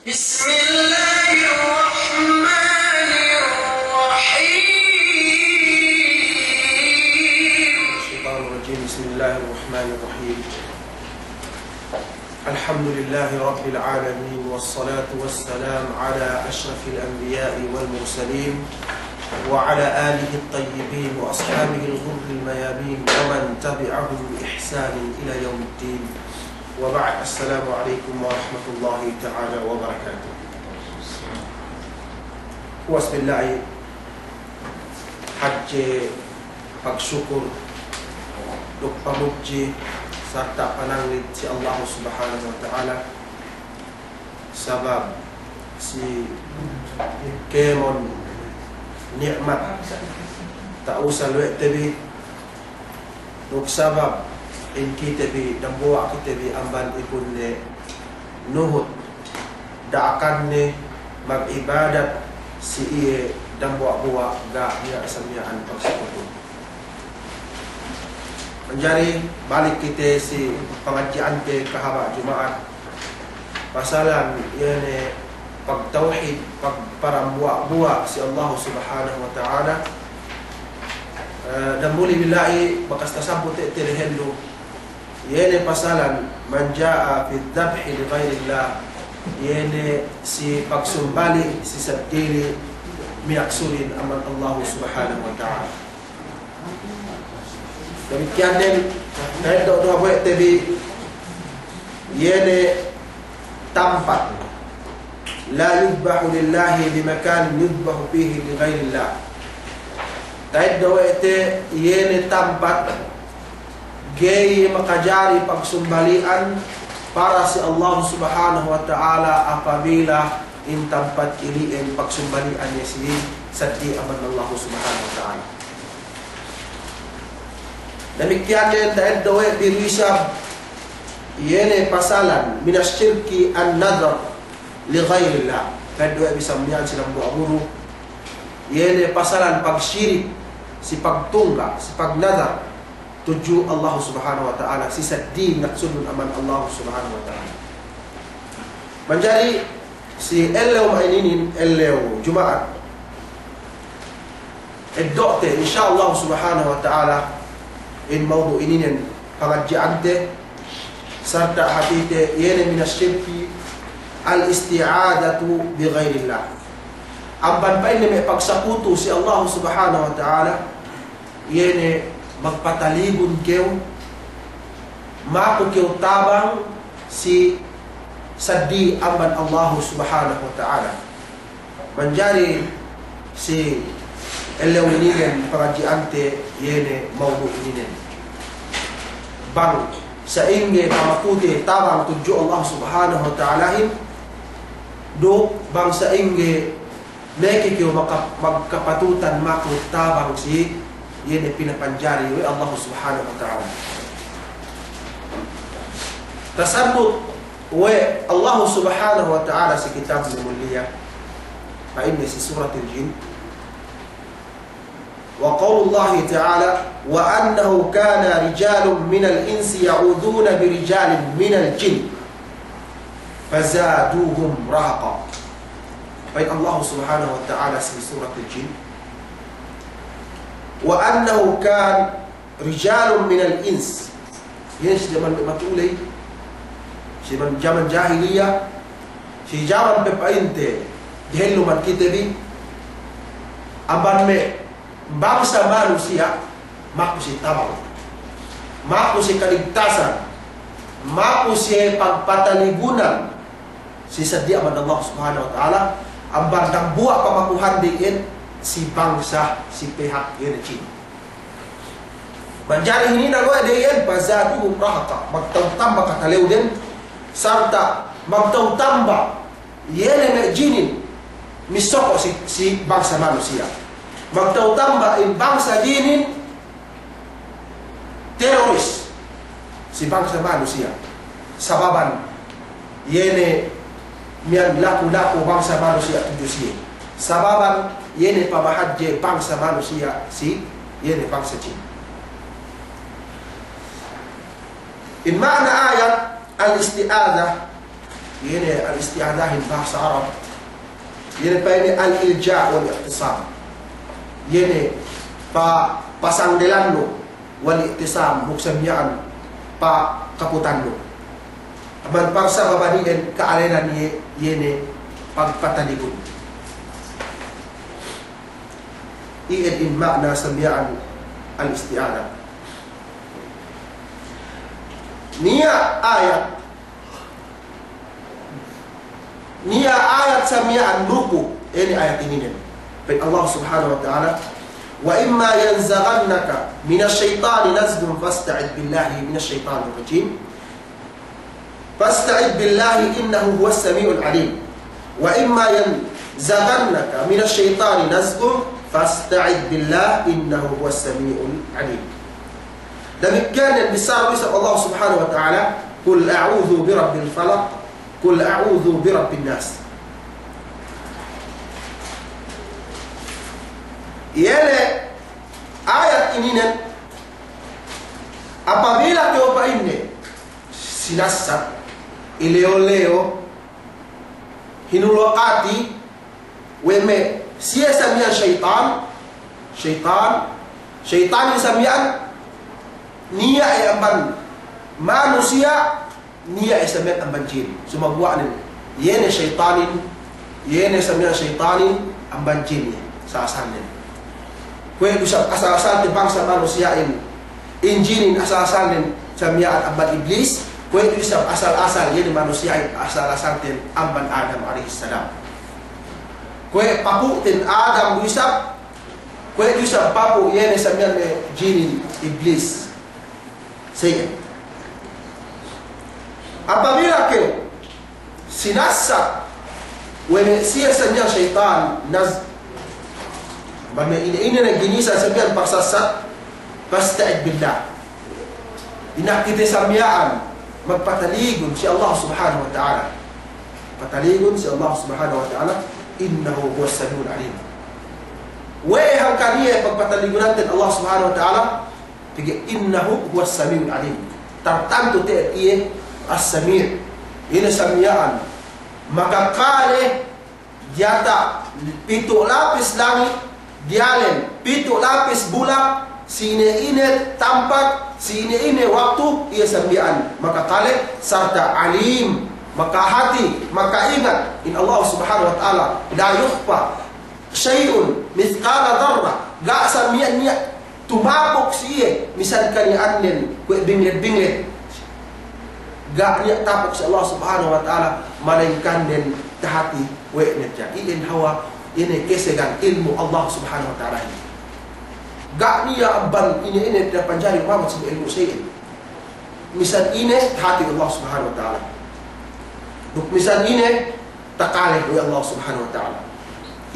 بسم الله الرحمن الرحيم. الشيطان الرجيم. بسم الله الرحمن الرحيم. الحمد لله رب العالمين، والصلاة والسلام على أشرف الأنبياء والمرسلين وعلى آله الطيبين وأصحابه الغر الميامين ومن تبعهم بإحسان إلى يوم الدين. وبعد، السلام عليكم ورحمة الله تعالى وبركاته. Bismillah, haji pagsyukur duk pamuji serta pananglit si Allah Subhanahu wa taala sabab si kemon nikmat tak usah luek tebi duk sabab in kita bi dan buat kita bi amban ikun ne nuhut daakan ne mag-ibadat si iye dan buat-buat gak dia asamian pagsyukur. Menjadi balik kita si pengajian ke kahabat Jumaat pasalan iane pag tauhid pag para buat-buat si Allah Subhanahu wa taala dan muli billahi bakas tasabut terhelu iane pasalan manjaa fi dzabhi li ghairillah iane si pagsumbali si sabdili miaksulin aman Allah Subhanahu wa taala. Demikian din kahit doa buat tebi iane tampat la yudbahu lillahi di makan yudbahu fihi li ghairillah. Kahit doa ite iane tampat gay makajari pagsumbalian para si Allah Subhanahu wa taala apabila in tempat ini en pagsumbalian niya si sadi aman Allah Subhanahu wa taala. Demikian din dahil dawe birisab yene pasalan minas syirki an-nadar li ghairillah. Kahit dawe bisa miyan silang buaburu yene pasalan pagsyirik si pagtungga si pagnadar tuju Allah Subhanahu wa taala si saddi naqsudun aman Allah Subhanahu wa taala. Menjadi si elew mainin elew Jumaat edokte insyaallah Subhanahu wa taala in mawdu ininen pengajian serta hadite yene minas syirki al isti'adatu bi ghairillah. Amban pa ini may pagsakuto si Allah Subhanahu wa taala yene magpatalibon kew mako kew tabang si sadi amban Allah Subhanahu wa taala. Manjari si elew ininen pengajiante yene mawdu ininen bang sa inge pamakuti tabang tuju Allah Subhanahu wa taala do bang sa inge meke kew magkapatutan mako tabang si yene pinapanjari wa Allah Subhanahu wa ta'ala. Tasabut wa Allah Subhanahu wa ta'ala si kitab al-mulia fa inna si surat al-jin wa qaulullah ta'ala wa annahu kana rijalun min al-insi ya'uduna bi rijalin min al-jin fazaduhum rahaqa. Fa Allah Subhanahu wa ta'ala si surat al-jin wa annahu kan rijalun min al-ins. Yes, zaman matulay si zaman jahiliya si zaman pepainte dihelu man kitabi aban me bangsa manusia mako si tabang mako si kaligtasan mako si pagpatalibunan si sadya man Allah Subhanahu wa taala amban dang buak pamakuhan diin si bangsa si pihak Cina. Menjadi ini nalwa dia bazadu rahaqa magtambah katalew din serta magtambah yene jinin misoko si bangsa manusia magtambah in bangsa jinin teroris si bangsa manusia sababan yene mian laku-laku bangsa manusia tujuh sababan yene pamahadje bangsa manusia si yene bangsa jin. In makna ayat al-isti'adah Ini al-isti'adahin bahasa Arab. Ini pa ini al-ilja' wal-iqtisam. Ini pa pasangdelan lo wal-iqtisam buksamian pa kaputan lo. Aman parsa babadiin kaalenan ini pagpatalikod. Iin makna samian al-isti'adah. Niya ayat samian ruku. Ini ayat ini nih. Baik Allah Subhanahu wa taala, wa imma yanzaghannaka minasyaitani nazghun fasta'id billahi minasyaitanir rajim. Fasta'id billahi innahu huwas samiul alim. Wa imma yanzaghannaka minasyaitani nazghun fasta'id billahi innahu huwas samiul alim. Demikian yang besar ucapan Allah Subhanahu wa taala, "Qul a'udzu birabbil falaq, qul a'udzu birabbin nas." Yale ayat ini nih, apabila coba ini sinasat ileo hinulokati weme sia samian syaitan yang samian niya ay amban manusia, niya ay samian amban jin. Semua buat ni yene syaitanin, yene samian syaitanin amban jin sa asalnya. Kue bisa asal-asal di bangsa manusia ini, injinin asal-asal samian amban iblis. Kue bisa asal-asal yene manusia ini asal-asal tin amban Adam alaihissalam. Kue papu tin Adam bisa, kue bisa papu yene samian jinin iblis. Saya apabila ke sinasa wene sia sanya syaitan naz bame ini na ginisa sabihan parsasat fasta'id billah. Ina kita samiaan magpataligon si Allah Subhanahu wa ta'ala. Pataligon si Allah Subhanahu wa ta'ala, innahu huwas samiul alim. Way hang kaniya pagpataligon natin Allah Subhanahu wa ta'ala, tige innahu huwas samiul alim. Tartanto te iye as-sami'. Ini samiaan. Makakale diata pito lapis langit, dialen pito lapis bulan, sine ine tampak, sine ine waktu, ia samiaan. Makakale sarta alim, maka hati, maka ingat in Allah Subhanahu wa ta'ala la yukhfa syai'un mithqala dharrah. Ga samian niya tumapok siya misal kanian nin kue binglet gak niya tapok si Allah Subhanahu wa ta'ala malainkan nin tahati we netja ilin hawa ini kesegan ilmu Allah Subhanahu wa ta'ala. Gak niya abang ini tidak panjari Muhammad sebagai ilmu siya misal ini hati Allah Subhanahu wa ta'ala, misal ini takalih oleh Allah Subhanahu wa ta'ala.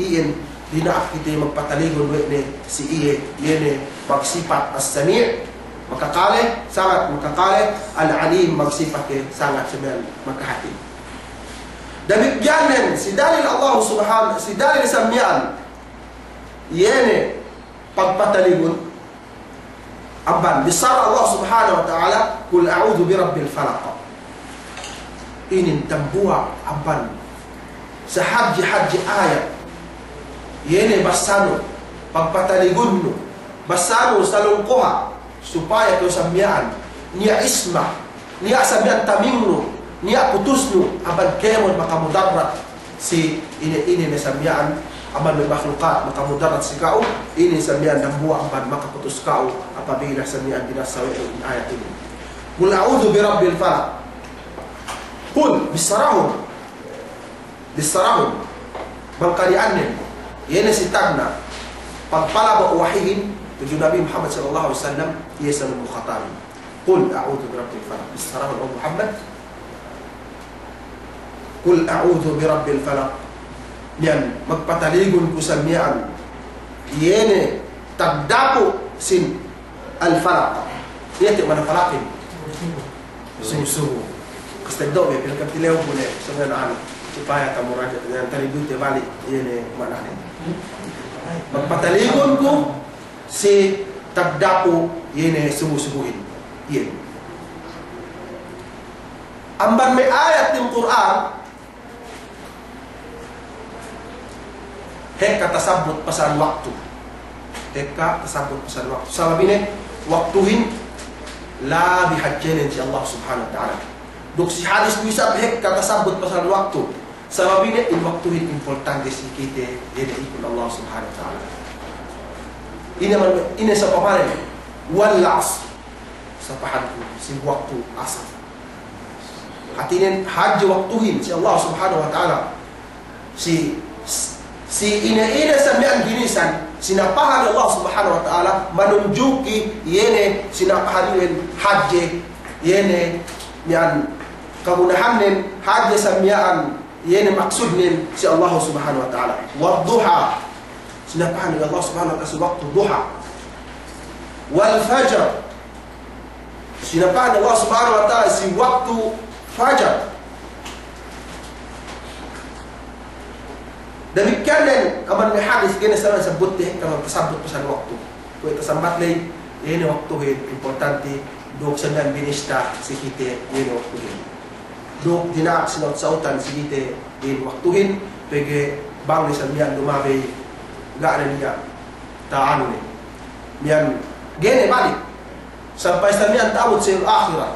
Iin dinaak kita magpataligon ni si iye yene magsifat as-sami', makakale sangat makakale, al-alim magsifat ke sangat semen makahati. Demikian si dalil Allah Subhanahu, si dalil samian yene pagpataligon aban besar Allah Subhanahu wa ta'ala, kul a'udzu birabbil falaq. Ini tambua aban sa haji ayat yene basano pagpataligon no basano sa lungkoha supaya kau samian niya isma niya samian tamingno niya putusno aban kemon makamudarat si ini na samian aban may makhlukat makamudarat si kau ini samian ng buwa aban makaputus kau apabila samian dinasawi in ayat ini. Kul a'udzu birabbil falaq. Kul bisarahum bangkalianin yene si tagna pagpalaba wahihin tujuh Nabi Muhammad sallallahu alaihi wasallam yesa mukhatab. Qul a'udzu birabbil falaq. Bisarahum Muhammad. Qul a'udzu birabbil falaq. Yan magpataligon ko sa miyan yene tagdapo sin al falaq. Yete man falaqin. Susu. Kastagdo be pinagkatilew ko ne sa naan supaya kamu raja dengan taribute balik yene manane. Magpataligon ko si tagdapo yene sumusubuhin. Yen. Amban may ayat ng Quran, heka tasabot pasal waktu. Heka tasabot pasal waktu. Sabi ni, waktuhin la bihajjanin si Allah subhanahu wa ta'ala. Duk si hadis bisa heka tasabot pasal waktu. Sabi ni, in waktuhin importante si kita, yan ikon Allah subhanahu wa ta'ala. Ini sa pamanin, walas sa pahanku, si waktu asal. Atinin haji waktuhin si Allah subhanahu wa ta'ala. Si ina sa ginisan, sinapahan Allah subhanahu wa ta'ala, manunjuki, yene, sinapahan yun, haji, yene, yan, kagunahanin, haji sa miyaan, yene, maksudnin si Allah subhanahu wa ta'ala. Wadduha, sinapahan Allah subhanahu wa ta'ala si waktu duha. Wal fajr, sinapahan Allah subhanahu wa ta'ala si waktu fajar. Demikian din aman may hadis gina sa sabut teh kalau tersabut pasal waktu. Kau tersambat lay ini waktu hin importante dok sandan binista si kita ini waktu hin. Dok dina sinot sautan si kita ini waktu hin pege bang ni samian dumabe ga na niya taano ni. Mian gene balik sampai samian taud sa akhirat.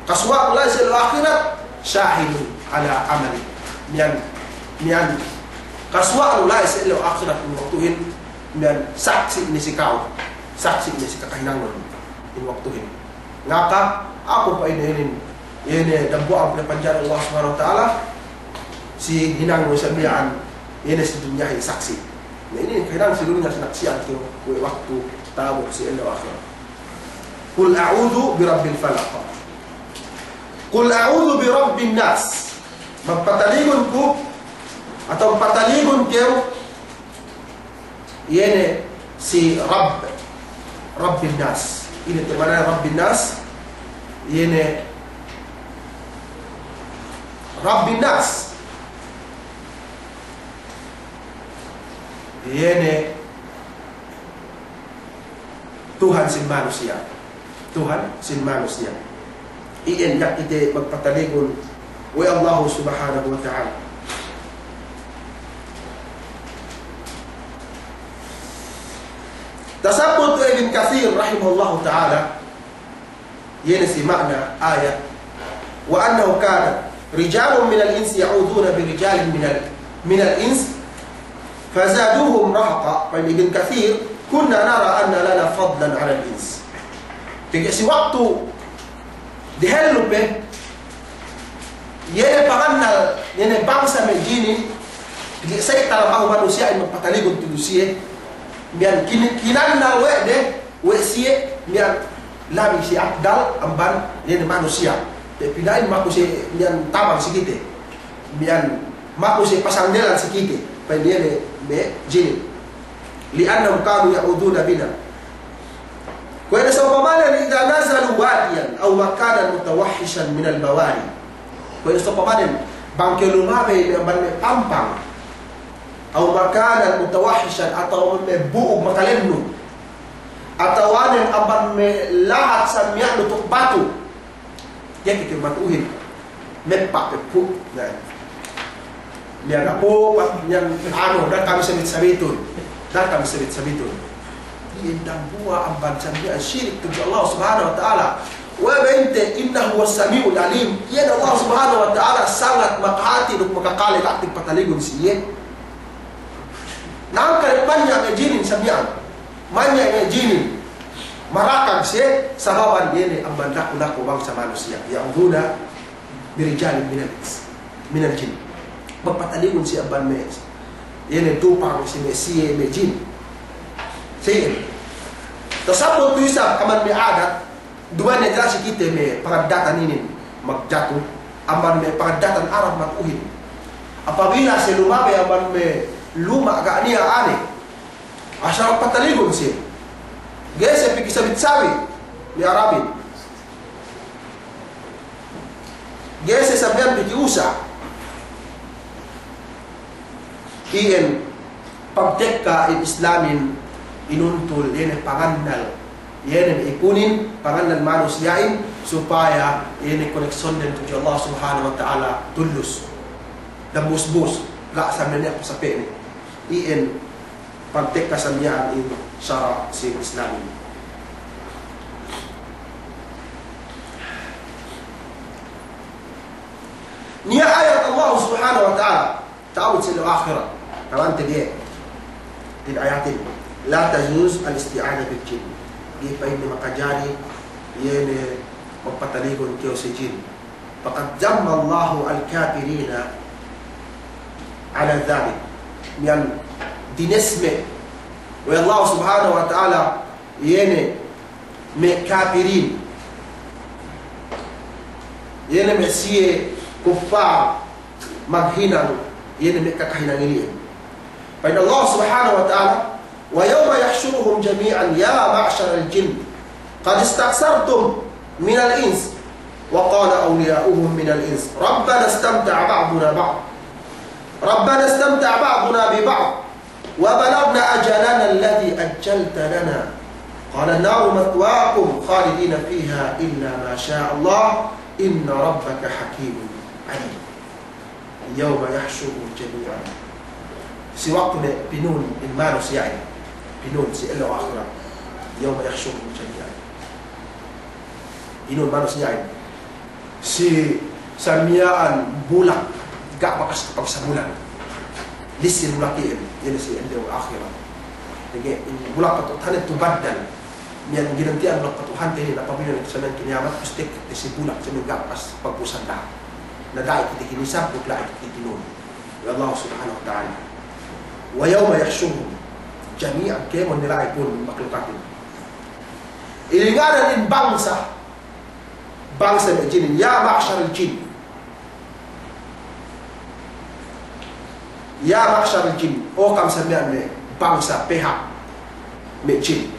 Kaswa Allah sa akhirat syahidun ala amali. Mian kaswa Allah sa akhirat ng waktuhin mian saksi ni si kau, saksi ni si kakahinangon in waktuhin. Ngaka ako pa ininin ini dambu ang pinapanjan Allah subhanahu wa ta'ala si hinangon sa miyaan ini si dunya ay saksi. Na ini kailangan si dunya sinaksiyan ko waktu tawag si akhirat. Qul a'udhu bi rabbil falaq. Qul a'udhu bi rabbin nas. Magpataligon ko atau pataligon kayo yene si Rabbin nas. Ini temana Rabbin nas. Yene Rabbin nas. Yene Tuhan sin manusia. Tuhan sin manusia. Iyan yak ite magpataligon wa Allah subhanahu wa ta'ala. Tasabut Ibn Kathir rahimahullah ta'ala ينسي معنى آية وأنه كان رجال من الإنس يعوذون برجال من الإنس فزادوهم رهقا. فإن ابن كثير كنا نرى أن لنا فضلا على الإنس. في وقت دهلوا به yene paganal yene bangsa menjini saya tahu manusia yang mempataligun tudusie mian kinanna we sie mian lami si abdal amban yene manusia te pidain maku si mian tabang sikite mian maku si pasangdelan sikite pa yene be jini li annahum kanu ya'uduna bina wa ila sawbamana idza nazalu wadiyan aw makanan mutawahhishan min al-bawari. Kaya sa pamanin, bangke lumabe na may pampang o makanan mutawahisyan atau may buog makalenno atau anin aban may lahat sa miya lutok batu yan kikimatuhin may papepu na miya na po yan ano na kami sabit-sabiton yan ang buwa ang bansa miya syirik tuju Allah subhanahu wa ta'ala. Wabente innahu was-sami'ul alim. Yan Allah subhanahu wa ta'ala sangat makahati duk makakali ating pataligon siya. Nangkalit man niya ang jinin sa miyan. Man niya ang jinin. Marakag siya sa bawan yan ang bandak-udak ubang sa manusia. Yang guna birijalin minal jin. Magpataligon siya ban may yan tupang si Mesiye may jin. Siya. Tasapot ito isa kaman may adat. Dua negara si kita may pangandatan ini magjatuh, aman may pangandatan Arab matuhin. Apabila si lumabe aman may luma agak niya ani, asal pataligon siya. Gaya siya pikisabit-sabi ni Arabin. Gaya siya sabihan pikiusa. Iyan pagdekka in Islamin inuntul yan pangandal. Yan ang ipunin, pangalan manusyain, supaya ini koneksyon din tujuh Allah Subhanahu wa taala tulus dan bus-bus gak sambil niya pasapi ni iin pantek kasamian in syara si Islami. Nia ayat Allah Subhanahu wa taala ta'awud sila akhirat kawan tadi di ayatin la tajuz al-isti'anah bil jin di pain makajari yene magpataligon kayo si jin. Faqad jamma Allahu al-kafirina ala dhalik yan dinesme wa Allah Subhanahu wa ta'ala yene me kafirin yene me siye kufar maghinang yene me kakahinang ini. Fa Allah Subhanahu wa ta'ala wa yawma yahshuruhum jami'an ya ma'shar al-jinn qad istaksartum من الإنس وقال أولياؤهم من الإنس ربنا استمتع بعضنا ببعض وبلغنا أجلنا الذي أجلت لنا قال النار مثواكم خالدين فيها إلا ما شاء الله إن ربك حكيم عليم يوم يحشرهم جميعا سواقنا بنون المانوس يعني بنون سئلوا آخرا يوم يحشرهم جميعا inun manusia ini si samiaan bulan gak bakas kapag bulan lisin laki ini si endo akhirat jadi bulan patuhan itu badan yang ginantian bulan patuhan ini apabila sanan kiamat pasti si bulan samin gak pas pagpusan dah nadai kita kini sabut la kita dinun ya Allah Subhanahu wa ta'ala wa yawma yahshuruhum jami'an kemon nilai pun makhlukatin ilinganan in bangsa jin ya ma'syar al-jin ya ma'syar al-jin o kam samian me bangsa pihak me jin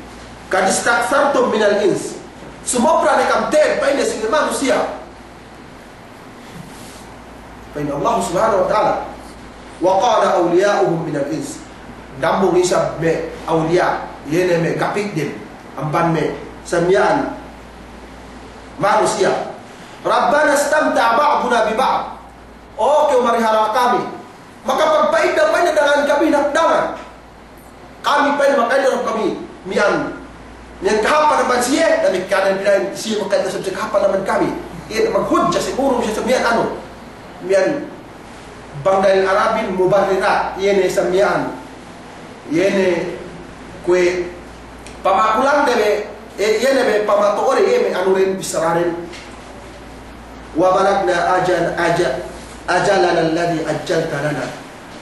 kad istakthartum min al-ins sumopra ne kam ter pa ina sing manusia fa inna Allah Subhanahu wa ta'ala wa qala awliya'uhum min al-ins dambung isab me awliya yene me kapik din amban me samian manusia Rabbana istamta' ba'duna bi ba'd oh kau marihara kami maka pagpaidah dengan kami nakdangan kami makanya kami mian kahapan naman siya dami kanan bilang siya makanya sa kahapan naman kami iyan maghudja siguro siya sa mian mian bangdail Arabin mubarrira iyan sa mian iyan kwe pamakulang debe iyan be pamatoore iyan anurin bisararin wa balagna ajalan alladhi ajjalta lana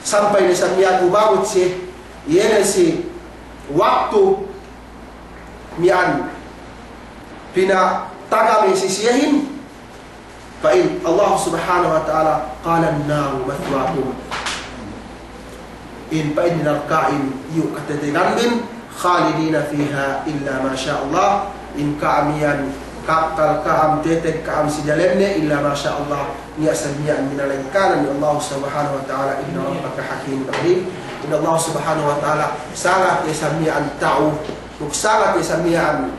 sampai ni samia umawut si iyan si waktu mian pina tagami sisiyahin fa in Allah Subhanahu wa ta'ala qala an-nar mathwaakum in pa in narkain yu katadingan khalidina fiha illa ma sha Allah in ka'amiyan ka'am tetek ka'am sidalemne illa ma sha Allah ni asamiyan min al-kanan ni Allah Subhanahu wa ta'ala inna rabbaka hakimun alim inna Allah Subhanahu wa ta'ala sangat isamiyan ta'u sangat isamiyan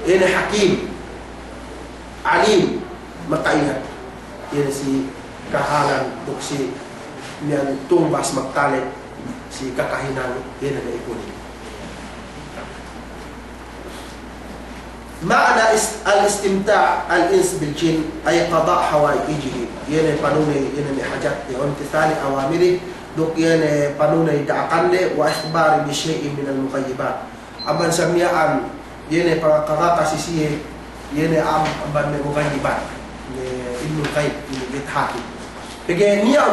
ini hakim alim makaingat ini si kahalan untuk si yang tumbas magtalit si kakahinan yan na ikunin. Ma'na al-istimta' al-ins bil-jin ay qada' hawaijihi yan ay panunay yan ay hajat yan imtithali awamiri duk yan ay panunay da'akande wa ikhbari bi syai'in min al-muqayyibat aban samiyaan yan ay pagkakaka sisiye yan ay aban may muqayyibat ilmu qaib ilmu bithati pagay niya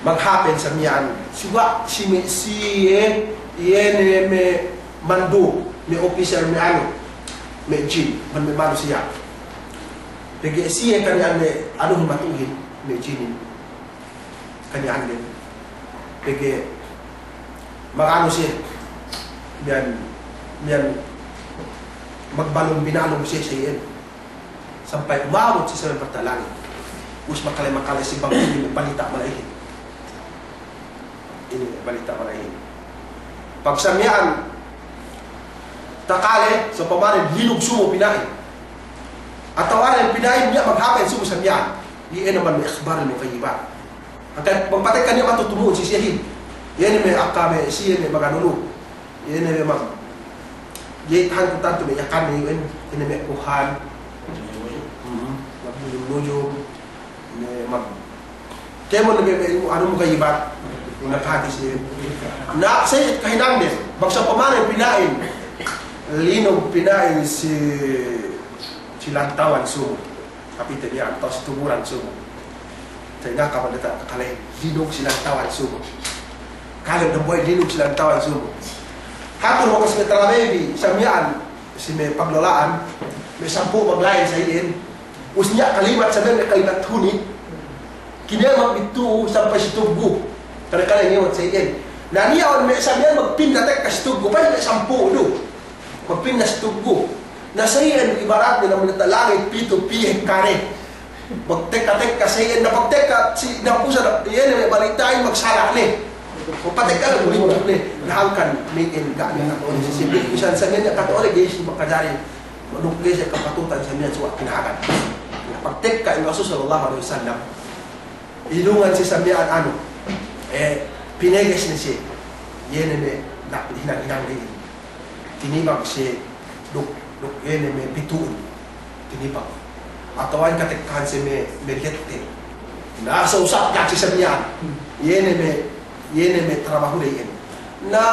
maghapin sa miyaan siwa siye yan may mandu may officer may ano may jin man may mano siya pagay siye kanyan may ano himatuhin may jinin kanyan din pagay magano siya yan magbalong binalong siya sa iyan sampai umabot si Sir Bartalangin us makalay si Bang ini balita malahin ini balita malahin pagsamyaan takale sa pamanin hinog sumo pinain. At tawarin pinain niya maghapin sumo sa miyan. Iyan naman may akhbar mo kayiba. At magpatay ka niya matutumuon si siyahin. Yan may akame siya may maganulo. Yan may mag Jaitan ko tanto may yakan na yun. Yan may kuhan. Magbulong-luyong. Mag kaya mo ano mo kayiba. Naghati siya. Na sa kahinang din. Bagsa pamanin pinain. Linog pinain si lantawan sumo. Kapitan niya. Tapos tumuran sumo. Saya nga kamalata kakalay. Linog silang tawan sumo. Kalab na buhay, linog silang tawan sumo. Hapon mo kasi may talabebi, samyaan, kasi may paglalaan, may 10 maglayan sa iin. Us niya kalimat sabihin, may kalimat hunit. Kinamak ito sampai si tubuh. Kadang-kadang ngayon sa iin. Na niya, may sabihin, magpindatek ka si tubuh. Pa may 10 do. Magpinda si tubuh. Na sa iin, ibarat nila mga talangit, pito, piyek, kare. Magtek-tek ka sa iin. Napagtek ka, napusa, iyan, may balitain, magsala ni. Kung patik ka lang, ulit ni nahangkan may gani katoon sa sibig. Misan sa niya katoon, guys, makadari, manukli siya kapatutan sa niya suwak kinahagan. Pagtek ka, yung Rasul sallallahu alaihi wasallam, ilungan siya sa niya ano, pinegas na siya. Yan may hinang-hinang din. Tinibag siya, yan may bituon. Tinibag. At tawain katekkahan siya may lete. Nasa usap ka siya sa niya. Yan may trabaho na yan. Na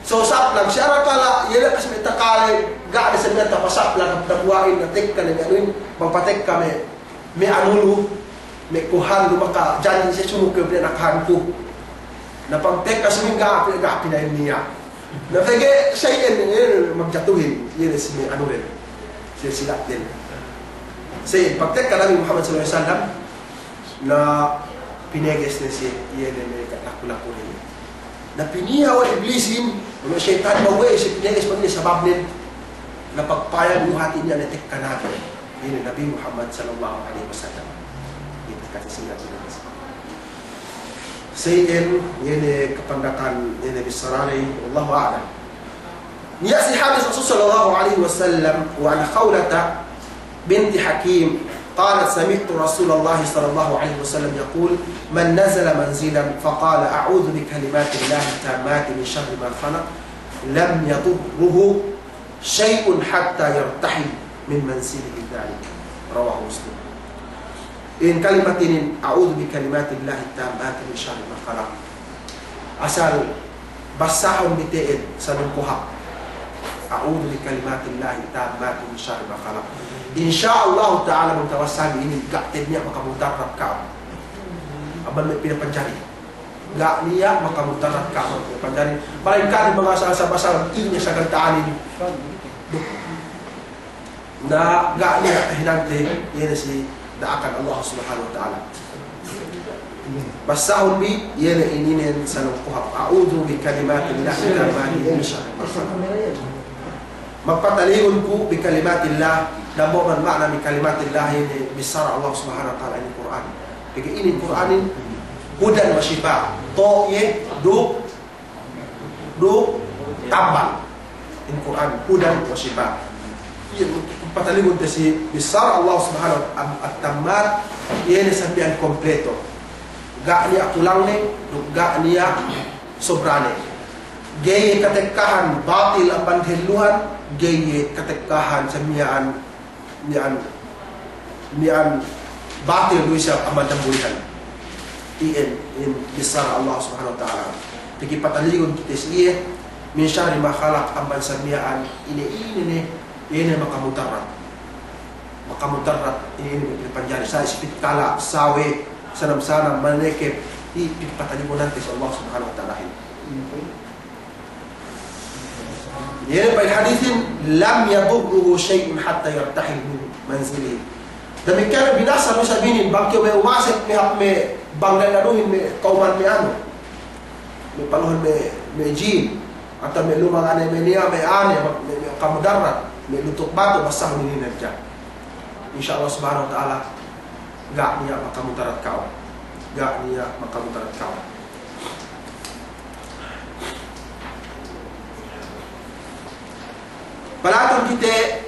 sa usap lang, siya kala, yan kasi may takali, gaano sa mga tapasap lang, nabuhain, natik ka na gano'n, magpatik ka, may anulo, may kuhan, lumaka, dyan siya sumukib na nakahan ko. Napagtek ka sa mga pinag-apinayin niya. Napagay, siya yan, magjatuhin, yan is may ano rin, siya sila din. Kasi pagtek ka namin Muhammad sallallahu alaihi wasallam, na pineges na siya, yan ay may katlako-lako niya. Na pinihaw ang iblisin, mga syaitan maway, siya pineges pa niya sa bablin, na pagpayag yung hati niya na tek ka natin. Yan ay Nabi Muhammad sallallahu alaihi wasallam. Yan kasi sila pineges. Sayin, yan ay kapandakan, yan ay bisarari, Allahu a'lam. Niya si Hadis Rasul sallallahu alaihi wasallam, wa ala khawlata binti Hakim, قالت سمعت رسول الله صلى الله عليه وسلم يقول من نزل منزلا فقال أعوذ بكلمات الله التامات من شر ما خلق لم يضره شيء حتى يرتحل من منزله ذلك رواه مسلم. إن كلمة أعوذ بكلمات الله التامات من شر ما خلق أسأل بساهم بتئد سننقها أعوذ بكلمات الله التامات من شر ما خلق. InsyaAllah ta'ala magtawasan ini gak niya makamutarap ka. Aban may pinapanjari. Gak niya makamutarap ka. Pinapanjari. Parang ka mga sa niya sa gantaanin. Na gak niya hinante yan si daakan Allah subhanahu wa ta'ala. Basahon bi yan ininin sa nungkuhap. A'udhu bi kalimatillah kamani min syarri ma khalaq. Magpatalingon ko bi kalimatillah. Damo man makna mi kalimatillah ini besar Allah Subhanahu wa taala ini Quran. Jadi ini Quranin hudan wa shifa. To ye do tambah. In Quran hudan wa shifa. Iya patalingon si besar Allah Subhanahu wa taala ini sampean kompleto. Gak niya kulang ni, gak niya sobrane. Gaya katekahan batil ang panhiluhan, gaya katekahan sa niyan batil doon siya amadang bulitan. In besar Allah subhanahu wa ta'ala. Pagi patalingon kita siya, min syarri ma khalaq ang bansamiaan, ini makamutarrat. Makamutarrat, ini panjari sa ispitkala, sawe, sanam-sanam, manekip, ipatalingon natin sa Allah subhanahu wa ta'ala. Yan pa hadithin lam yadurruhu shay'un hatta yartahil min manzilihi. Demikian binasa mo sabihin bangkyo may umasik may banglaluhin may kauman may ano. May paluhan may jin at may lumangan may niya may ane may kamudarat may lutok bato basta ko nininad dyan. Insyaallah subhanahu wa ta'ala gak niya makamutarat kao. Gak niya makamutarat kao. Palatun kita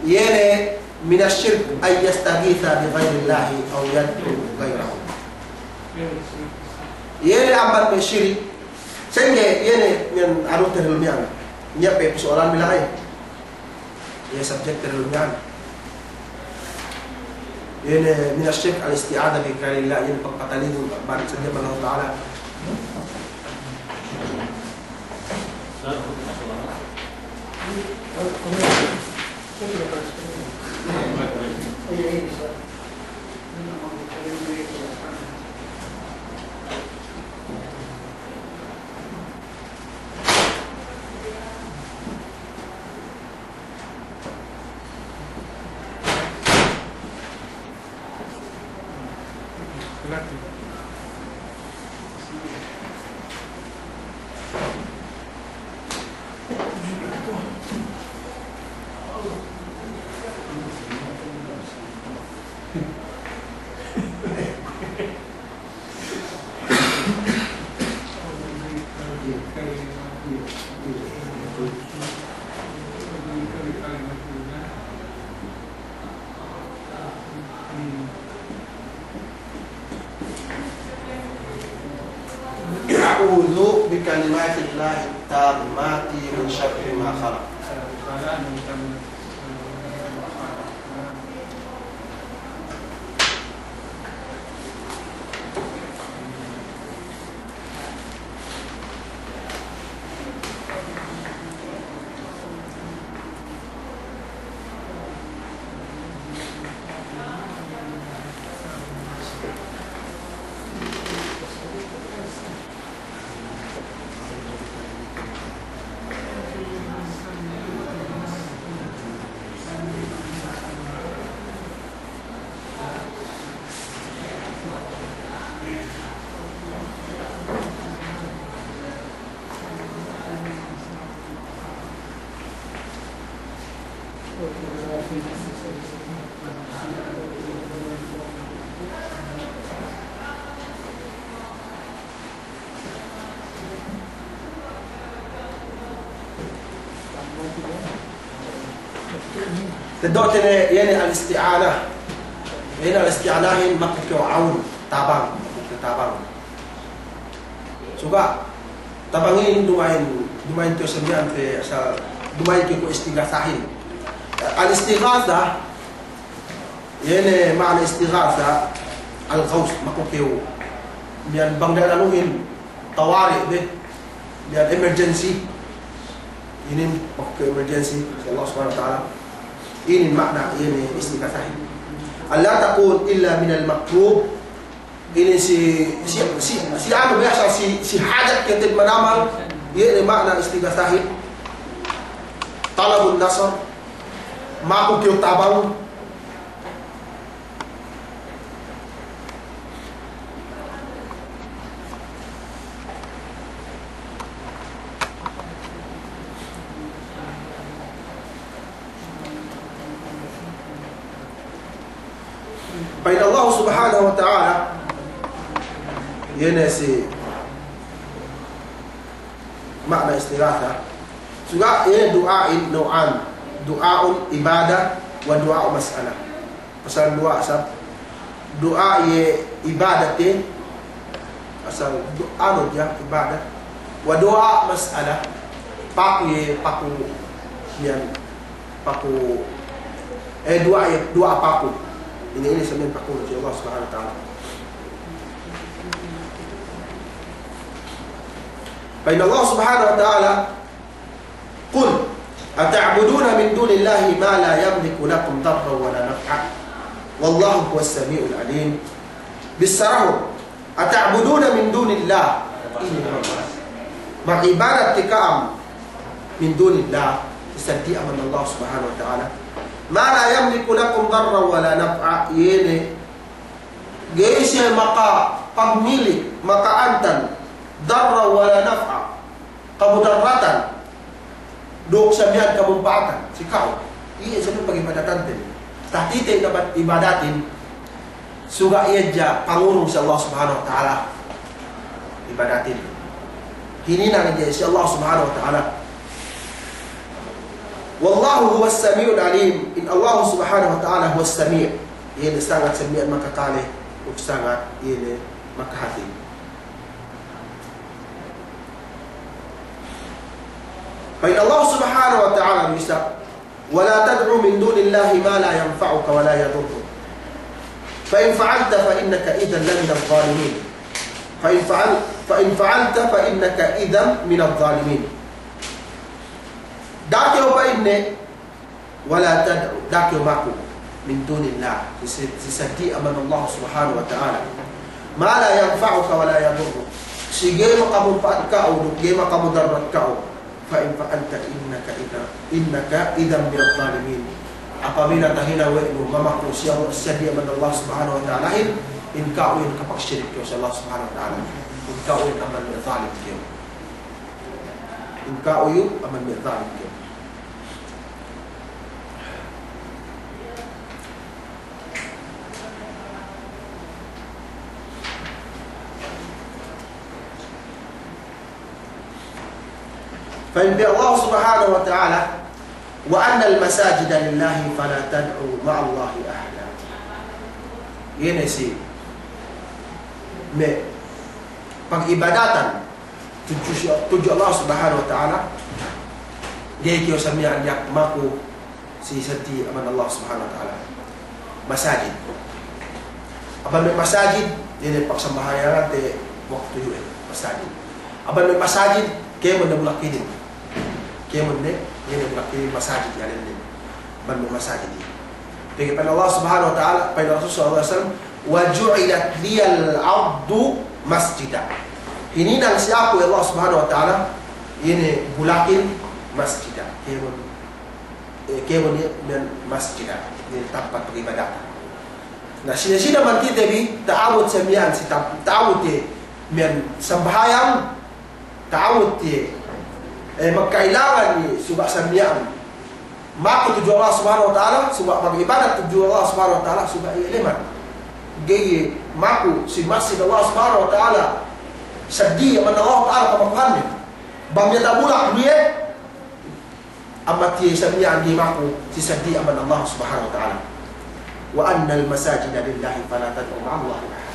yene min asyirk ay yastaghitha bi ghairillahi aw yad'u ghairahu. Yene amban be syirik. Sehingga yene yang aru terhulmian. Nya pe persoalan bilang ya subjek terhulmian. Yene min asyirk al-isti'adha bi ghairillahi yene pagpataligon ban sa Allah Taala. A'udzu bikalimatillahi tammati min syarri ma khalaq. Tedok tene yani al-isti'anah. Ini al-isti'anahin makikyo aun tabang, tabang. Suka tabang ini dumain to sembilan pe asal dumain ko istighathahin. Al-istighatha yani makna istighatha al-ghaus makikyo biyan bangdan anuhin tawari be biyan emergency. Ini makikyo emergency Allah Subhanahu wa taala. Ini makna ini istighathah. Allah taqul illa min al-makrub. Ini si anu biasa si hajat kita manamal. Ini makna istighathah. Talabun nasr. Maku kyo tabang. Baik Allah Subhanahu wa taala yana si makna istighatha juga ia doain nau'an, doaun ibadah wa doa mas'alah. Pasal doa asal doa ye ibadatin asal doa dia ibadah wa doa mas'alah paku ye paku yang paku doa ye doa paku. Ini sebenarnya paku dari Allah Subhanahu wa taala. Baik Allah Subhanahu wa taala qul ata'buduna min dunillahi ma la yamliku lakum darran wa la naf'a wallahu huwas samiul alim. Bisarahu ata'buduna min dunillah ma'ibadat tikam min dunillah istanti aman Allah Subhanahu wa taala ma la yamliku lakum darran wa la naf'a. Yene geisya maka pemilik maka antan darra wa la naf'a kemudaratan duk sabihan kemumpatan si kau iya sebab bagi ibadatan ten tahtitik dapat ibadatin suga iya ja pangurung si Allah Subhanahu wa taala ibadatin kini na si Allah Subhanahu wa taala Wallahu huwas samiul alim. In Allah subhanahu wa ta'ala huwas sami'. Ia sangat sami' makakalih ug sangat ia makahati. Fa Allah subhanahu wa ta'ala bisa wala tad'u min dunillahi ma la yanfa'uka wa la yadurruk. Fa in fa'alta fa innaka idhan min adh-dhalimin. Fa in fa'alta fa innaka idhan min adh-dhalimin. Dakyo pa inne wala tad'u dakyo maku min dunillah sisati aman Allah subhanahu wa ta'ala ma la yanfa'uka wa la yadurruk. Sige makamu patkao sige makamu darratkao. Fa in fa'alta innaka idhan min adh-dhalimin. Apabila tahina wa mamaku siya sadi aman Allah subhanahu wa ta'ala in ka'u in kapagsirik ko sa Allah subhanahu wa ta'ala in ka'u in aman min adh-dhalim ko in ka'u aman min adh-dhalim ko. فإن الله سبحانه وتعالى وأن المساجد لله فلا تدعوا مع الله أحدا. ينسي pag-ibadatan tuju Allah subhanahu wa ta'ala dia kyo samian yak maku si sati aman Allah subhanahu wa ta'ala masajid. Aban may masajid ini pagsambahayan te waktu yun masajid. Aban may masajid kaya mo nabulakinin. Kaya mo ne, yun ang lakini masajid yan din. Ban mo masajid yan. Tingin pa Allah subhanahu wa ta'ala, pa yung Rasul sallallahu alaihi wasallam, وَجُعِلَتْ لِيَ الْعَبْدُ مَسْجِدًا. Hininang siya ako Allah subhanahu wa ta'ala, yun bulakin masjidah. Kaya mo niyan masjidah. Yun tapat pag-ibadatan. Na sina man kita bi, taawot sa miyan, si taawot miyan sambahayang, taawot magkailangan ni subak samyaan mako tuju Allah subhanahu wa ta'ala subak mag-ibadat tuju Allah subhanahu wa ta'ala subak ileman gaya mako si masjid Allah subhanahu wa ta'ala sadi man Allah ta'ala kamakuhan bang niya tabulak niya amat niya samyaan di mako si sadi man Allah subhanahu wa ta'ala wa anna al-masajida lillahi fala tad'u ma'allahi ahada.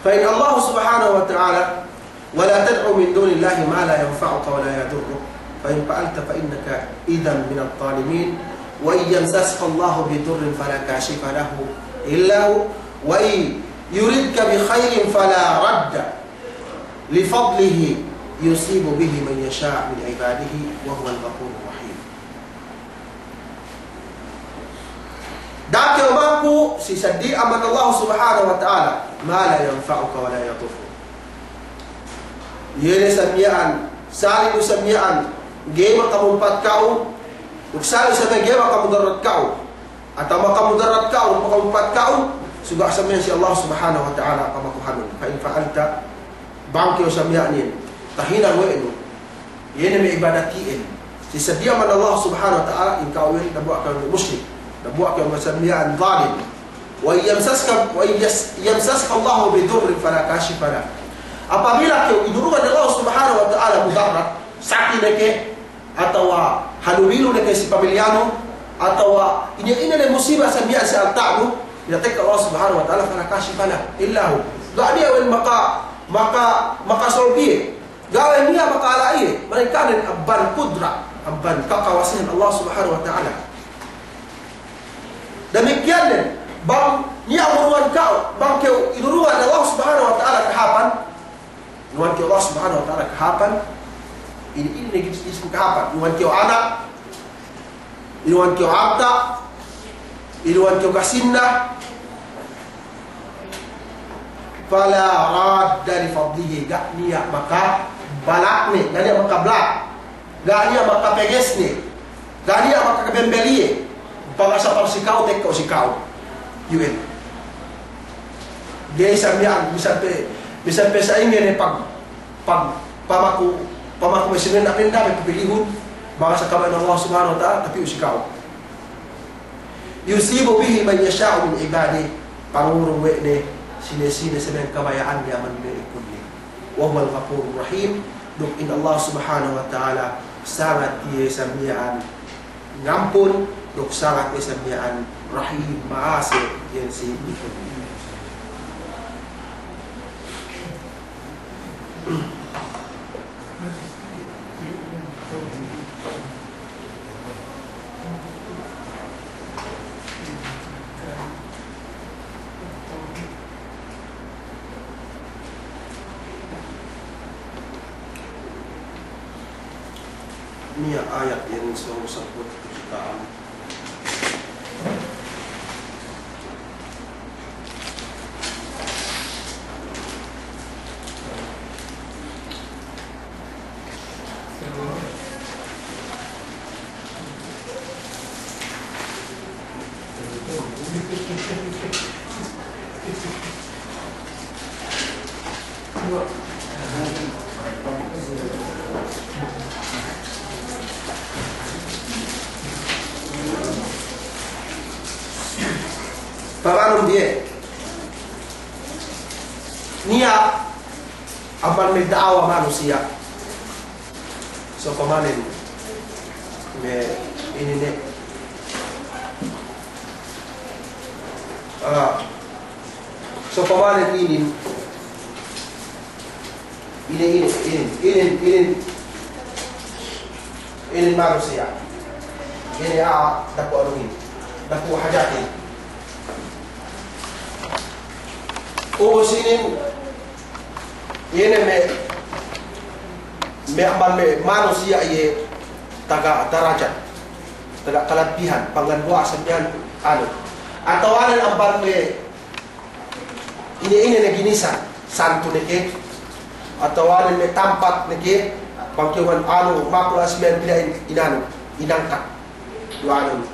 فإن الله سبحانه وتعالى ولا تدعو من دون الله ما لا ينفعك ولا يضرك فإن فعلت فإنك إذا من الظالمين وإن يمسسك الله بضر فلا كاشف له إلا هو وإن يردك بخير فلا رد لفضله يصيب به من يشاء من عباده وهو الغفور الرحيم. Dati umaku si sadi aman Allah subhanahu wa ta'ala ma la yanfa'uka wa la yadurruk. Yene samyaan sali du samyaan gema kamu pat kau ug sali sa gema kamu darat kau atau kamu darat kau kamu pat kau suga samyaan si Allah subhanahu wa ta'ala kamakuhanon fa in fa'alta bangkyo samyaan yin tahina wenu yene may ibadatiin si sadi aman Allah subhanahu wa ta'ala in kau yin nabuak ka musyrik nabuak ka samyaan zalim wa yamsaska Allah bidurrin fala kashifa lahu. Apabila kau idurungan Allah subhanahu wa ta'ala mudarat sakit neke atau halubilu neke si pamilyano atau ini na musibah sa biya sa altamu ilatek Allah subhanahu wa ta'ala fala kashifa lahu illa hu. Gani awen maka solbi gawin niya makaalai mereka nin abban kudra abban kakawasan Allah subhanahu wa ta'ala. Demikian din bang niya uruan kau bang kau inuruan Allah subhanahu wa ta'ala kahapan nuan kau Allah subhanahu wa ta'ala kahapan ini negisi kahapan nuan kau anak inuan kau abda inuan kau kasinna fala radda li fadlihi gak niya maka balak ni gak niya maka blak gak niya maka peges ni gak niya maka kebembeli pag-asa pang sikaw tek ko sikaw yun Dia samian bisa sa ingin pag pamaku mesinin na pinda may pipilihon baka sa kamay ng Allah subhanahu wa ta'ala tapi usikaw. Yusibu bihi man yasha'u min ibadi pangurong wene sinesine sa mga kabayaan niya man may ikunli. Wa huwa al-ghafurur rahim. Duk in Allah subhanahu wa ta'ala sangat iya samian ngampun, duk sangat iya samian rahim maase yan si ikunli. Ini ayat yang selalu sebut kejutaan. Pamanong dia niya apan may daawa manusia. So pamanin may inine so pamanin inin manusia ini daku anuhin daku hajatin. O sinin yene me manusia ye taga derajat taga kelebihan pangganwa sampean anu atau anan amban me ini neginisan santu neke atau anan me tampat neke pangkiwan anu makula sembilan bila inanu inangkat dua anu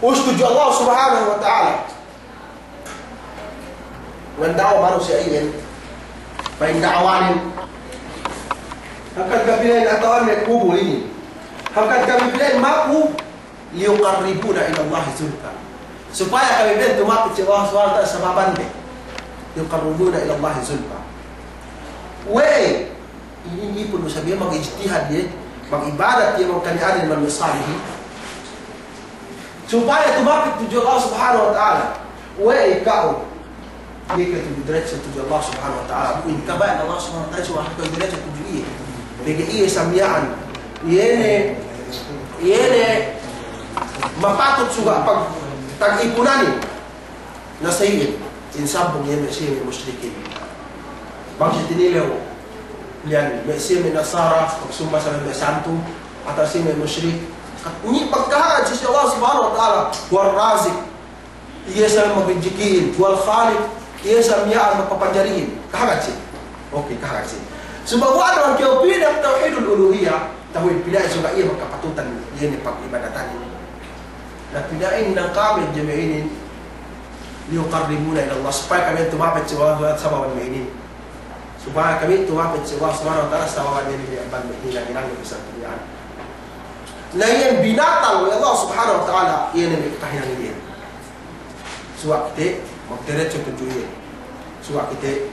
ustuju Allah subhanahu wa ta'ala mendawa manusia ini main dakwanin akan kabilain atau anak kubu ini akan kabilain maku liuqarribuna ila Allah zulfa supaya kabilain tumakit si Allah SWT sa mabande liuqarribuna ila Allah zulfa ini pun sabihin mag-ijtihad dia mag-ibadat dia magkanianin man masalihi supaya tumakit tujuh Allah subhanahu wa ta'ala kau dia kata derajat tujuh Allah subhanahu wa ta'ala bukan kabayan Allah subhanahu wa ta'ala suah kau derajat tujuh iya bagi iya samian yene mapatut juga pag tag-ipunani na sa iyo insabong yeme siya may musyrikin bakit tinilaw yan may siya may nasara pagsumba sa may santo at siya may musyrik ni pagkahan siya Allah subhanahu wa ta'ala huwag razik iya sa mabinjikin huwag khalik iya samiyaan magpapanjarihin kahagat siya okay kahagat siya sebab wala ang kiyopin ang tawhidul uluhiyah tawhid pinay suga iya magkapatutan iya ni pag-ibadatan na pinain ng kami jami'inin liuqarribuna ila Allah supaya kami tumapit sa Allah sa bawat mainin supaya kami tumapit sa Allah subhanahu wa ta'ala sa bawat mainin ang nilang isang pilihan na iyan binatang ng Allah subhanahu wa ta'ala iyan ang ikahinang iyan suwa kita magdiretso tujuh iya suwa kita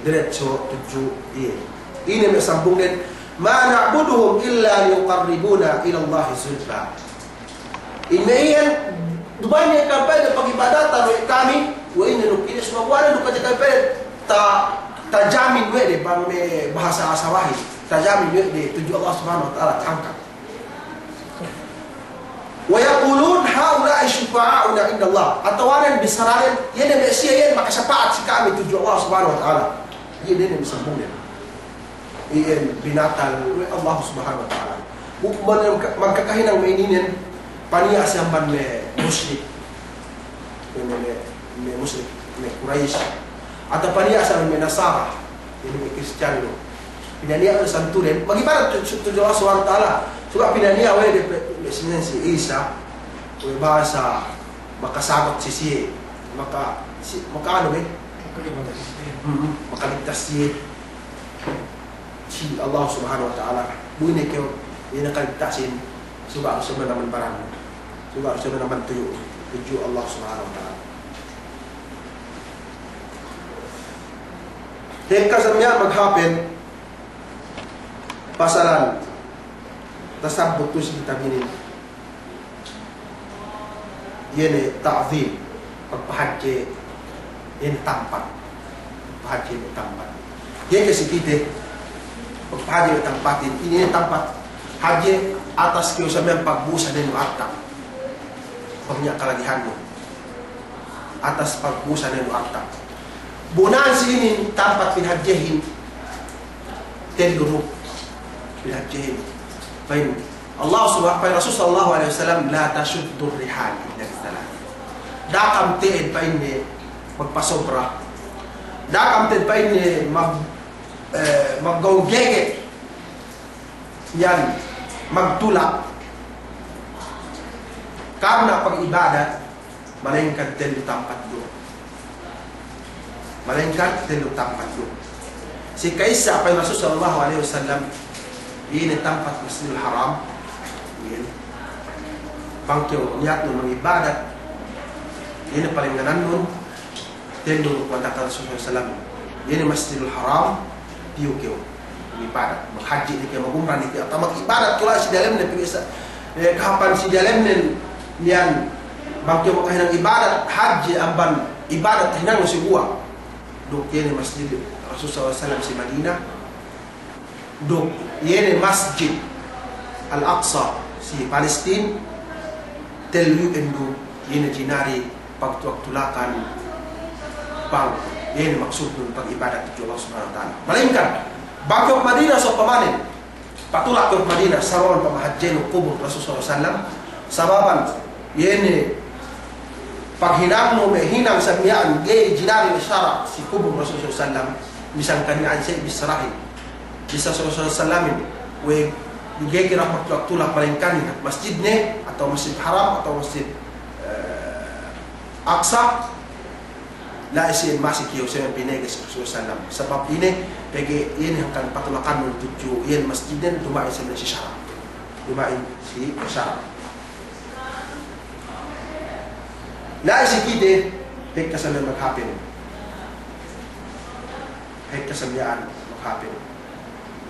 diretso tujuh iya ini may sambung din ma na'buduhum illa liuqarribuna ila Allah zulfa ini iyan dubanya kapal pag-ibadatan kami wa ini nukinis mawala nukaja kapal tajamin wede bang me bahasa asawahi tajamin wede tujuh Allah subhanahu wa ta'ala tangkap wa yaqulun haula'i syufa'auna inda Allah atawanan bisararin yan na siya yan makasapaat si kami tujuh Allah subhanahu wa ta'ala yan din ang sambungin iyan binatang Allah subhanahu wa ta'ala magkakahinang maininin paniya siyang ban me musyrik me musyrik me Quraish atau paniya siyang me Nasara me Kristiyano pinaniya ang santunin mag-ibarat tujuh Allah subhanahu wa ta'ala suka pinaniya wede si Isa bahasa makasagot si siya makaano eh? Makaligtas siya si Allah subhanahu wa ta'ala. Buhay kayo, yung nakaligtasin, suga sa mga naman barang, suga sa mga naman tuyo, tuyo Allah subhanahu wa ta'ala. Dahil kasamya maghapin, pasalan, tasabot to si kitabinin. Yan eh, ta'zim, pagpahadje, yan tampat. Pagpahadje mo tampat. Yan kasi kita, pagpahadje mo tampatin, ini tampat. Hadje, atas kayo sa mga pagbusa din mo atak. Pag niya kalagihan mo. Atas pagbusa din mo atak. Bunaan sinin tampat pinhadjehin, teluruk pinhadjehin. Baik, Allah subhanahu Rasul sallallahu alaihi wasallam la tashuddu rihal illa bisalah. Dakam teed pa ini magpasobra. Dakam teed pa ini maggawgege. Yan magtulak. Karena pag-ibadat malengkad telu tampat doon. Malengkad telu tampat doon. Si kaisa pa Rasul sallallahu alaihi wasallam ini tempat Masjidil Haram. Ini bangkyo niat nun mengibadat. Ini paling nganan nun telu katakan Rasulullah sallam. Ini Masjidil Haram piu kyo mengibadat, menghaji ni kyo magumrah ni kyo atau mengibadat kula si dalam ni pigisa kapan si dalam ni nian bangkyo makahinang ibadat haji amban ibadat hinang si buah. Duk ini Masjid Rasulullah sallam si Madinah. Duk ini Masjid Al-Aqsa si Palestin. Telu endu ini jinari pagtuak-tulakan bang ini maksud nun pag-ibadat kepada Allah Subhanahu wa taala. Melainkan bangkok Madinah so pamanin patulak ke Madinah saron pamahajjen kubur Rasulullah sallam sababan ini paghinang mo may hinang sa miyaan gay jinari syara si kubur Rasulullah sallam misang kanian say bisrahin bisa Rasulullah sallam we gay kira pagtulak melainkan masjid ne atau Masjid Haram atau Masjid Aqsa la isin masih kiyo sa pinegas Rasulullah sallam sebab ini bagi ini akan patulakan ng tujuh yan masjid din dumain sa si syara dumain si syara la isi kite hek kasalan maghapin hek kasamyaan maghapin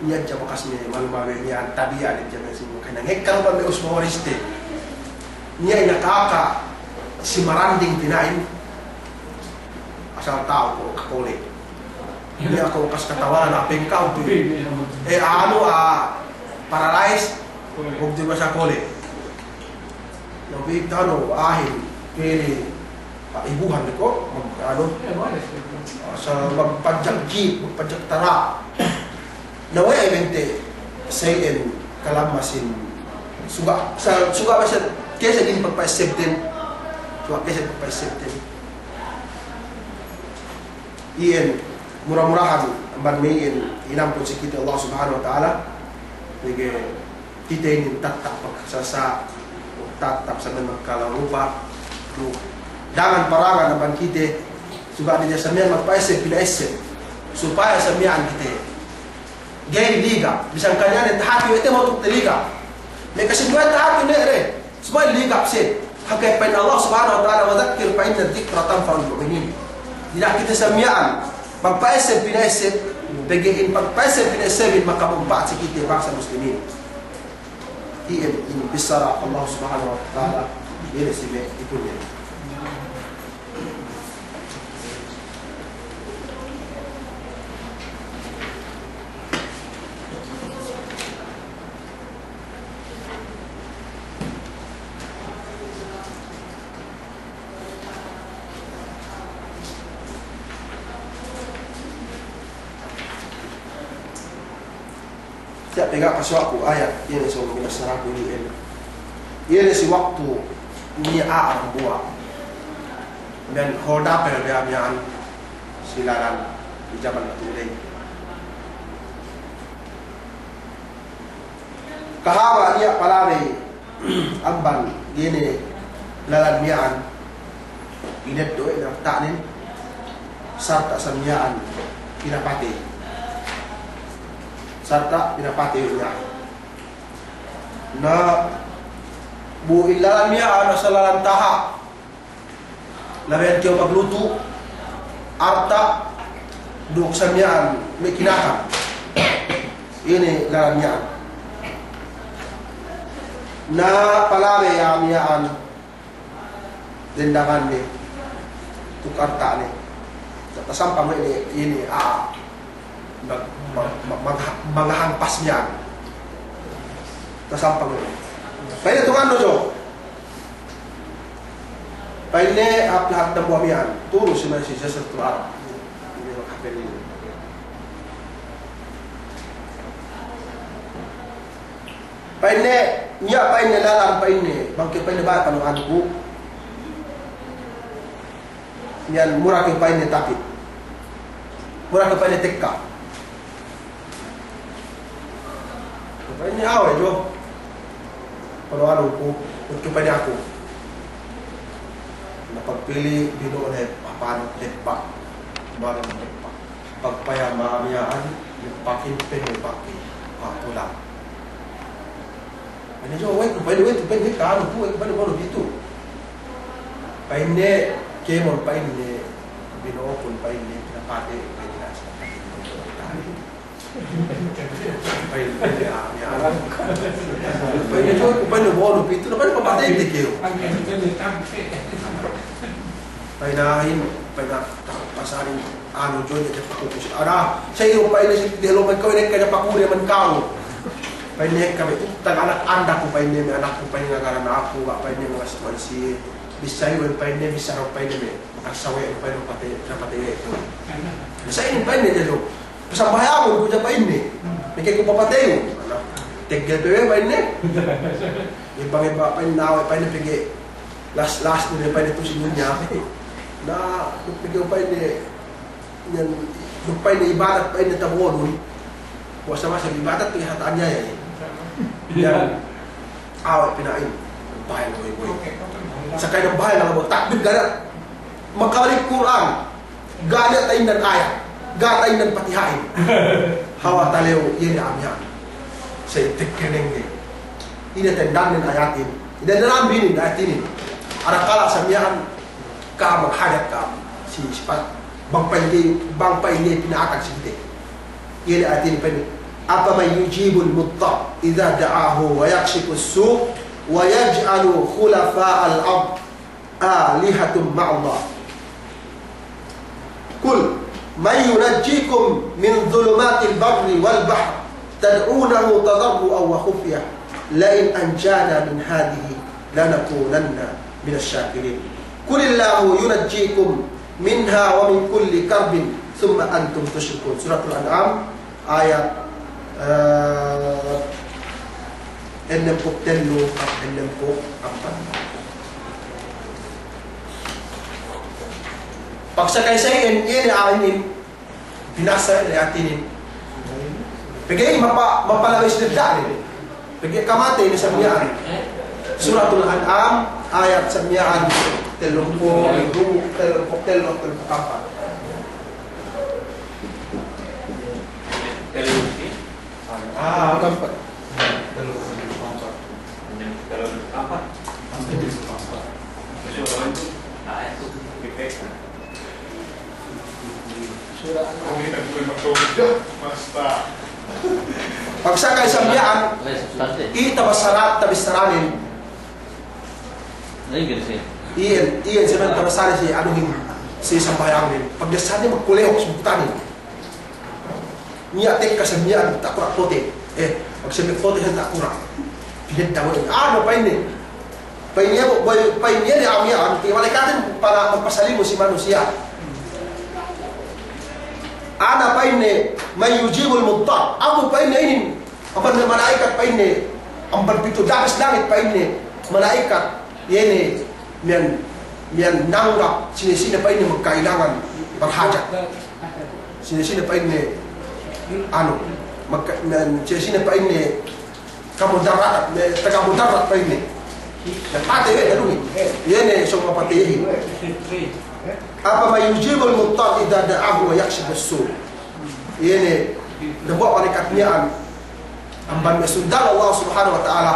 niya dyan bakas niya malumawi niya tabiya din dyan si mga kanang hek karupan may usmawariste niya inakaka si maranding pinain asal tao ko kakole hindi ako kas katawanan na pengkaw paralyzed huwag di ba sa kole nabig tano ahin kini ibuhan ko sa magpadjak jeep magpadjak tara naway evente sayin kalamasin suga ba siya kesa din pagpa-accept din suga kesa pagpa-accept din iyan murah-murahan amban mayin inampun si kita Allah subhanahu wa ta'ala kita ini tatap pagsasa tatap sa mga kalarupa dangan parangan amban kita suga di sa mga magpa-accept pila-accept supaya sa mga kita gay liga bisang kanya ni tahati ito mo tuk liga may kasimbuhan tahati na rin semua liga sih hanggang pa Allah subhanahu wa ta'ala wa dhakkir pa inna dhikra tanfa'ul mu'minin tidak kita samiaan magpa-isip pinaisip bagiin pagpa-isip pinaisipin makabumpaat sa kita bangsa muslimin iyan bisara Allah subhanahu wa ta'ala yan si me ito niya Siap pegang kaswaku ayat ini so binasara ko ini. Ini si waktu ni ang buah. Dan hoda perbiayaan silaran di zaman itu. Kahaba niya palari amban gini lalan niyan ined doe na tanin sarta samyaan pinapati. Sarta pinapati niya. Na builan niya sa lalantaha. Labihan kayo pagluto, arta, duk samyaan, may kinakam. Ini lalanyan. Na palari amyaan dendangan ni tukar ta ni tasampang ini maghampas niya tasampang ni pwede tungan no jo pwede lahat ng buwan yan turo si Jesus sa tuwara ini makapili pwede niya pwede lalang pwede bangkit pwede ba panuhan ko yan murah ke paine takit murah ke paine tekka paine awe jo kalau anu ko ke paine aku napagpili binuon paano lepa barang lepa pagpaya maamiyaan pakin pen pakin patulang ano jo wait paine ka anu ko paine bono bitu paine kemon pain ni binokon pain ni pinapati pain na sa pain ya pain jo ko pain bono pito na pain papatay di kayo pain na pasarin ano jo ni pakukus ara sa iyo pain ni delo man kawin kanya pakuri man kao pain ni kami tag anak anda ko pain ni anak ko pain nga ngaran ako pain ni mga si Bisay wen pain ni bisa ro pain ni asawe pain pati na pati ito. Bisay ni pain ni delo. Pasambayamon ko ja pain ni. Mikay ko papatay. Ano? Tegel pe pain ni. Ibang iba pain na pain ni pigi. Last ni pain ito si niya. Na pigi pain ni yan pain ni ibadat pain ni tabon. Wa sama sa ibadat ti hataan niya yan. Yan. Awat pinain. Pain boy. Sakay ng bahay lang mo takbir ganat makawalik Quran ganat tayo ng ayat gatay ng patihain hawa talew yun amyan sa tikkining ni inatendang ng ayatin inatendang binin ayatin arakala sa miyan ka maghagat ka si sipat bangpay ni pinaakag sigte yun ayatin pa ni apa may yujibul mutta idha da'ahu wa yakshipu su وَيَجْعَلُ خُلَفَاءَ الْأَرْضِ آلِهَةٌ مَعَ اللَّهِ قُلْ مَنْ يُنَجِّيكُمْ مِنْ ظُلُمَاتِ الْبَرِّ وَالْبَحْرِ تَدْعُونَهُ تَضَرُّعًا وَخُفْيَةً لَئِنْ أَنْجَانَا مِنْ هَذِهِ لَنَكُونَنَّ مِنَ الشَّاكِرِينَ قُلِ اللَّهُ يُنَجِّيكُمْ مِنْهَا وَمِنْ كُلِّ كَرْبٍ ثُمَّ أَنْتُمْ تُشْرِكُونَ سورة الأنعام آية 63 at 64. Pagsakay-sayin, yan ainin, binasa na atinin. Pagay mapalagay sa dali. Pagay kamate ni samyaan. Suratul An'am ayat samyaan 32 34. Kampat. Pagsakay sa biyaan, tabas-saranin. Iyan sa mga tabasarin si anuhin si sambayang din. Pagdasanin magkulehok sa buktanin. Niyatik ka sa biyaan, takurak pote. Pagsabi pote sa takurak. Pinagdawin. Ano pa ini? Painnya ni amiyaan, malikatin para magpasalimo si manusia. Ana pa ini may yujibul muttar. Ako pa ini ang malaikat pa ini ang pagpito dapat langit pa ini malaikat yene miyan nanggap sinisina pa ini magkailangan berhajat. Sinisina pa ini sinisina pa ini kamudarat tagamudarat pa ini pate dalui yene so mapate apa ma yujibul muttar idza da'ahu wa yakshif as-su yene dabo alikatnya amban mesundal Allah subhanahu wa ta'ala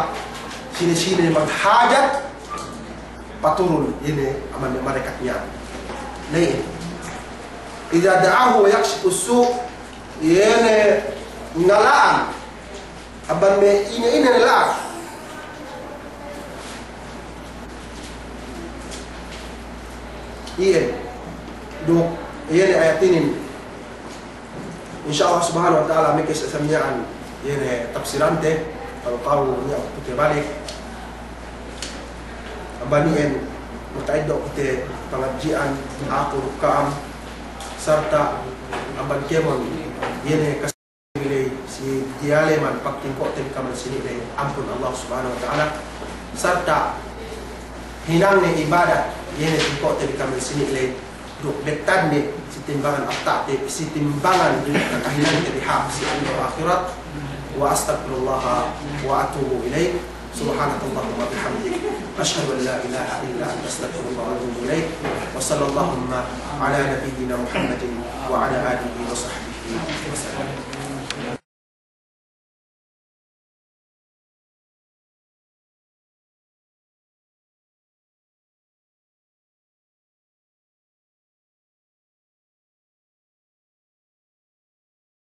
sini maghajat paturun yene aman malaikatnya nih idza da'ahu wa yakshif as-su yene ngalaan amban me ini la iya duk iya ayat ini insyaallah subhanahu wa ta'ala mikis sami'an iya tafsiran teh kalau nya kita balik abanian mutaiddo kita pengajian aku rukam serta aban kemon iya kasih si dialeman pakin kok tem kaman sini deh ampun Allah subhanahu wa ta'ala serta hinangnya ibadat yene kok tadi kami sini le duk detan ni si timbangan afta si timbangan kekahilan dari hak si akhirat wa astagfirullah wa atubu ilaih subhanakallahumma wa bihamdik asyhadu an la ilaha illa anta astaghfiruka wa atubu ilaih wa sallallahu ala nabiyyina Muhammadin wa ala alihi wa sahbihi wasallam.